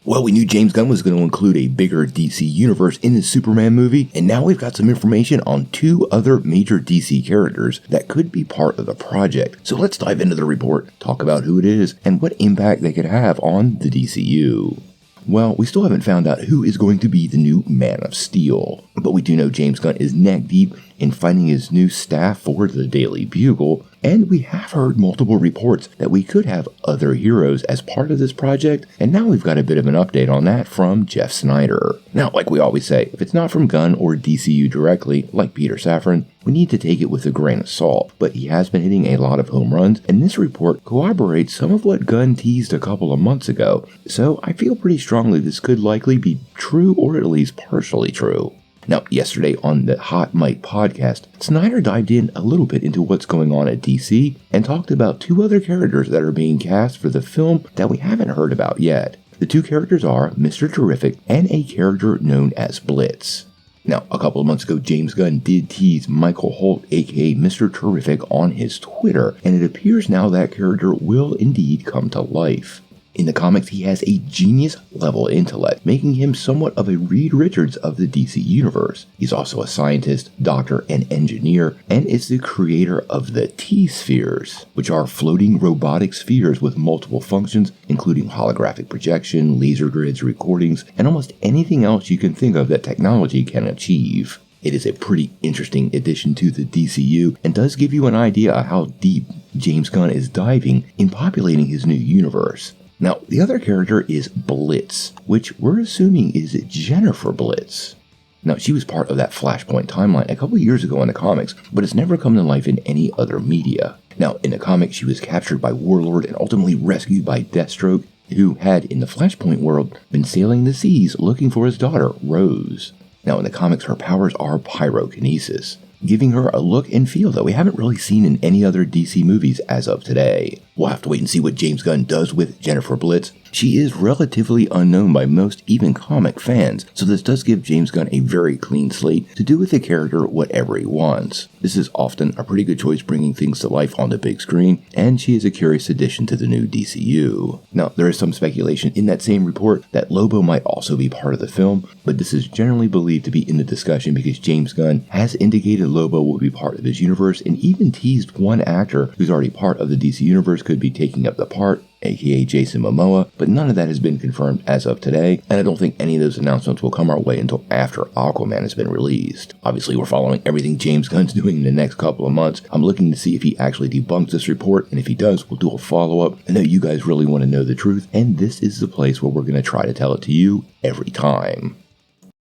Well, we knew James Gunn was going to include a bigger DC universe in his Superman movie, and now we've got some information on 2 other major DC characters that could be part of the project. So let's dive into the report, talk about who it is, and what impact they could have on the DCU. Well, we still haven't found out who is going to be the new Man of Steel, but we do know James Gunn is neck deep in finding his new staff for the Daily Bugle, and we have heard multiple reports that we could have other heroes as part of this project, and now we've got a bit of an update on that from Jeff Snyder. Now, like we always say, if it's not from Gunn or DCU directly, like Peter Safran, we need to take it with a grain of salt, but he has been hitting a lot of home runs, and this report corroborates some of what Gunn teased a couple of months ago, so I feel pretty strongly this could likely be true or at least partially true. Now, yesterday on the Hot Mic podcast, Snyder dived in a little bit into what's going on at DC and talked about 2 other characters that are being cast for the film that we haven't heard about yet. The 2 characters are Mr. Terrific and a character known as Blitz. Now, a couple of months ago, James Gunn did tease Michael Holt, aka Mr. Terrific, on his Twitter, and it appears now that character will indeed come to life. In the comics, he has a genius-level intellect, making him somewhat of a Reed Richards of the DC Universe. He's also a scientist, doctor, and engineer, and is the creator of the T-Spheres, which are floating robotic spheres with multiple functions, including holographic projection, laser grids, recordings, and almost anything else you can think of that technology can achieve. It is a pretty interesting addition to the DCU, and does give you an idea of how deep James Gunn is diving in populating his new universe. Now, the other character is Blitz, which we're assuming is Jennifer Blitz. Now, she was part of that Flashpoint timeline a couple years ago in the comics, but it's never come to life in any other media. Now, in the comics, she was captured by Warlord and ultimately rescued by Deathstroke, who had, in the Flashpoint world, been sailing the seas looking for his daughter, Rose. Now, in the comics, her powers are pyrokinesis, giving her a look and feel that we haven't really seen in any other DC movies as of today. We'll have to wait and see what James Gunn does with Jennifer Blitz. She is relatively unknown by most, even comic fans, so this does give James Gunn a very clean slate to do with the character whatever he wants. This is often a pretty good choice bringing things to life on the big screen, and she is a curious addition to the new DCU. Now, there is some speculation in that same report that Lobo might also be part of the film, but this is generally believed to be in the discussion because James Gunn has indicated Lobo will be part of his universe and even teased one actor who's already part of the DC universe could be taking up the part, aka Jason Momoa, but none of that has been confirmed as of today, and I don't think any of those announcements will come our way until after Aquaman has been released. Obviously, we're following everything James Gunn's doing in the next couple of months. I'm looking to see if he actually debunks this report, and if he does, we'll do a follow-up. I know you guys really want to know the truth, and this is the place where we're going to try to tell it to you every time.